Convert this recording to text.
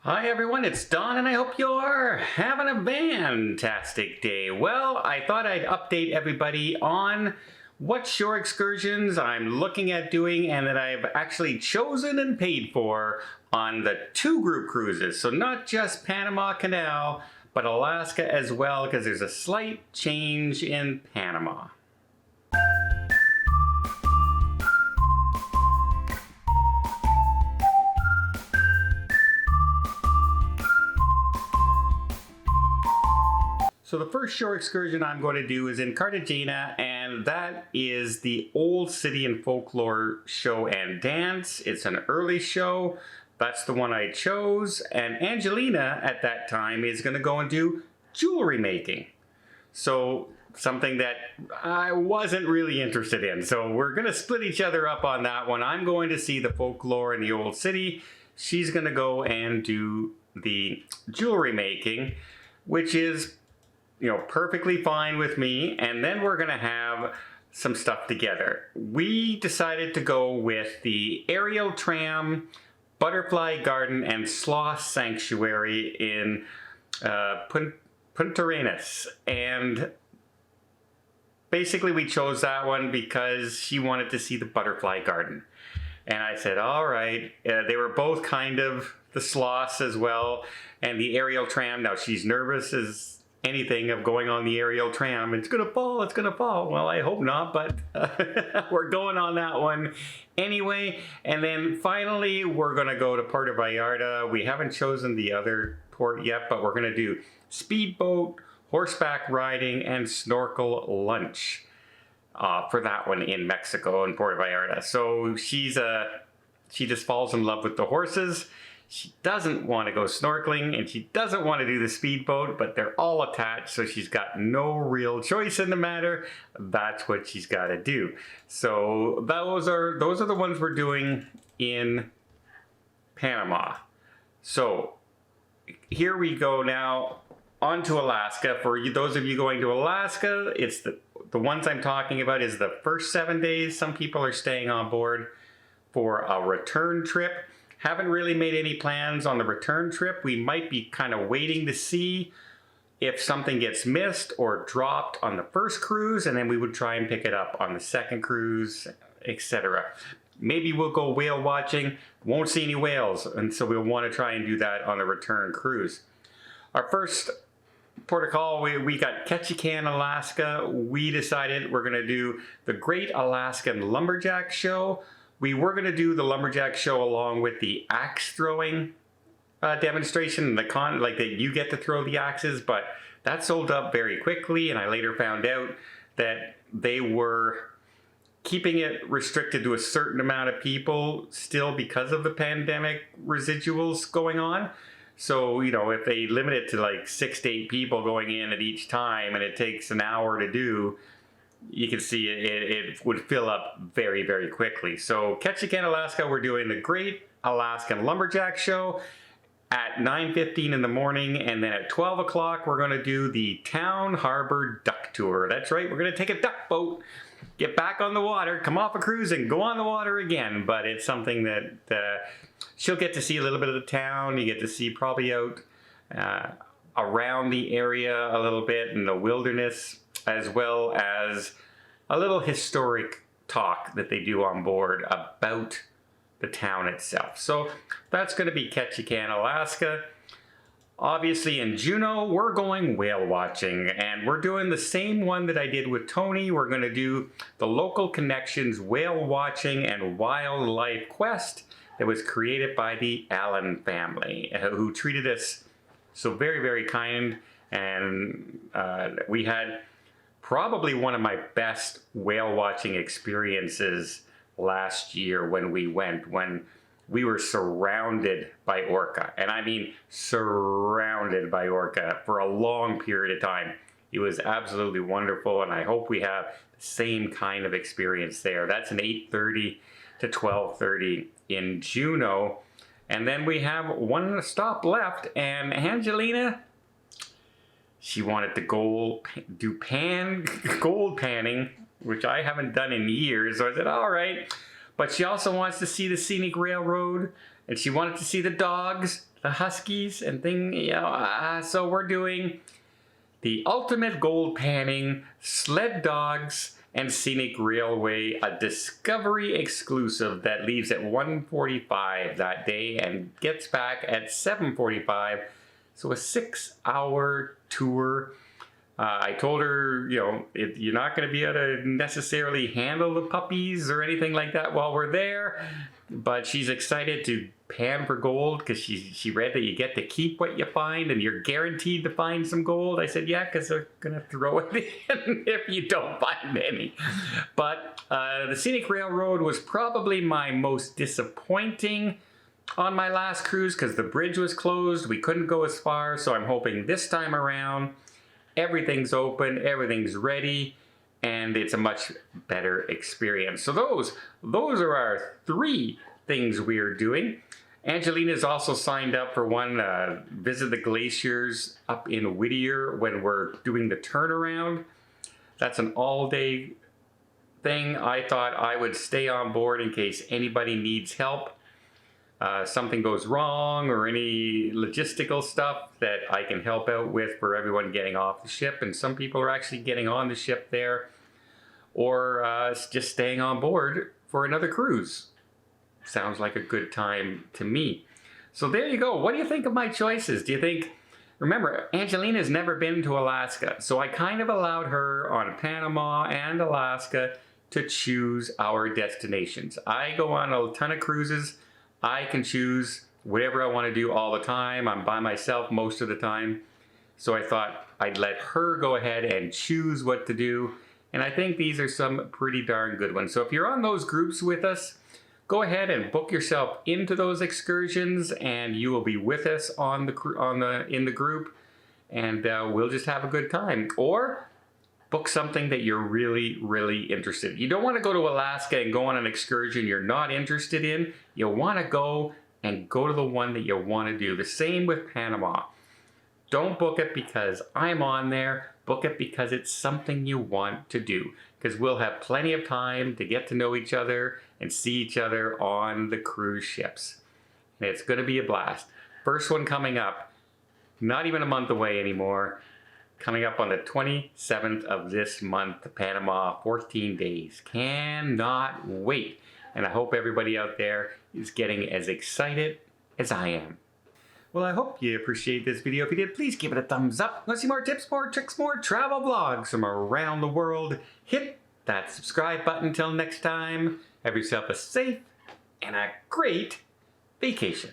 Hi everyone, it's Don and I hope you're having a fantastic day. Well, I thought I'd update everybody on what shore excursions I'm looking at doing and that I've actually chosen and paid for on the 2 group cruises. So not just Panama Canal, but Alaska as well, because there's a slight change in Panama. So the first shore excursion I'm going to do is in Cartagena, and that is the Old City and Folklore Show and Dance. It's an early show. That's the one I chose. And Angelina at that time is going to go and do jewelry making. So something that I wasn't really interested in. So we're going to split each other up on that one. I'm going to see the folklore in the Old City. She's going to go and do the jewelry making, which is perfectly fine with me. And then we're gonna have some stuff together. We decided to go with the aerial tram, butterfly garden, and sloth sanctuary in Puntarenas. And basically we chose that one because she wanted to see the butterfly garden. And I said, all right. They were both kind of the sloths as well. And the aerial tram, now she's nervous as anything of going on the aerial tram. It's gonna fall, it's gonna fall. Well, I hope not, but we're going on that one anyway. And then finally, we're gonna go to Puerto Vallarta. We haven't chosen the other port yet, but we're gonna do speedboat, horseback riding, and snorkel lunch for that one in Mexico and Puerto Vallarta. So she just falls in love with the horses. She doesn't want to go snorkeling and she doesn't want to do the speedboat, but they're all attached, so she's got no real choice in the matter. That's what she's got to do. So those are the ones we're doing in Panama. So here we go now on to Alaska. For you, those of you going to Alaska, it's the ones I'm talking about is the first 7 days. Some people are staying on board for a return trip. Haven't really made any plans on the return trip. We might be kind of waiting to see if something gets missed or dropped on the first cruise, and then we would try and pick it up on the second cruise, etc. Maybe we'll go whale watching, won't see any whales, and so we'll want to try and do that on the return cruise. Our first port of call, we got Ketchikan, Alaska. We decided we're gonna do the Great Alaskan Lumberjack Show. We were going to do the lumberjack show along with the axe throwing demonstration, like that you get to throw the axes, but that sold up very quickly, and I later found out that they were keeping it restricted to a certain amount of people still because of the pandemic residuals going on. So, if they limit it to like 6 to 8 people going in at each time and it takes an hour to do, you can see it would fill up very, very quickly. So Ketchikan, Alaska, we're doing the Great Alaskan Lumberjack Show at 9:15 in the morning, and then at 12 o'clock we're going to do the Town Harbor Duck Tour. That's right, we're going to take a duck boat, get back on the water, come off a cruise and go on the water again. But it's something that she'll get to see a little bit of the town. You get to see probably out around the area a little bit in the wilderness, as well as a little historic talk that they do on board about the town itself. So that's going to be Ketchikan, Alaska. Obviously in Juneau, we're going whale watching, and we're doing the same one that I did with Tony. We're going to do the Local Connections Whale Watching and Wildlife Quest that was created by the Allen family, who treated us so very, very kind. And we had probably one of my best whale watching experiences last year when we were surrounded by orca. And I mean surrounded by orca for a long period of time. It was absolutely wonderful, and I hope we have the same kind of experience there. That's an 8:30 to 12:30 in Juneau. And then we have one stop left, and Angelina, she wanted to do gold panning, which I haven't done in years. So I said, all right. But she also wants to see the scenic railroad, and she wanted to see the dogs. the huskies and thing, you know. So we're doing the ultimate gold panning, sled dogs, and scenic railway, a Discovery exclusive that leaves at 1:45 that day and gets back at 7:45. So a 6-hour tour. I told her, you know, you're not going to be able to necessarily handle the puppies or anything like that while we're there, but she's excited to pan for gold because she read that you get to keep what you find and you're guaranteed to find some gold. I said, yeah, because they're going to throw it in if you don't find any. But the Scenic Railroad was probably my most disappointing on my last cruise because the bridge was closed. We couldn't go as far, so I'm hoping this time around everything's open, everything's ready, and it's a much better experience. So those are our 3 things we are doing. Angelina's also signed up for one, visit the glaciers up in Whittier when we're doing the turnaround. That's an all-day thing. I thought I would stay on board in case anybody needs help. Something goes wrong or any logistical stuff that I can help out with for everyone getting off the ship. And some people are actually getting on the ship there or just staying on board for another cruise. Sounds like a good time to me. So there you go. What do you think of my choices? Do you think, remember, Angelina's never been to Alaska. So I kind of allowed her on Panama and Alaska to choose our destinations. I go on a ton of cruises. I can choose whatever I want to do all the time. I'm by myself most of the time. So I thought I'd let her go ahead and choose what to do. And I think these are some pretty darn good ones. So if you're on those groups with us, go ahead and book yourself into those excursions and you will be with us in the group and we'll just have a good time. Or book something that you're really, really interested in. You don't want to go to Alaska and go on an excursion you're not interested in. You want to go to the one that you want to do. The same with Panama. Don't book it because I'm on there. Book it because it's something you want to do. Because we'll have plenty of time to get to know each other and see each other on the cruise ships. And it's going to be a blast. First one coming up, not even a month away anymore. Coming up on the 27th of this month to Panama, 14 days. Cannot wait. And I hope everybody out there is getting as excited as I am. Well, I hope you appreciate this video. If you did, please give it a thumbs up. Want to see more tips, more tricks, more travel vlogs from around the world? Hit that subscribe button. Until next time, have yourself a safe and a great vacation.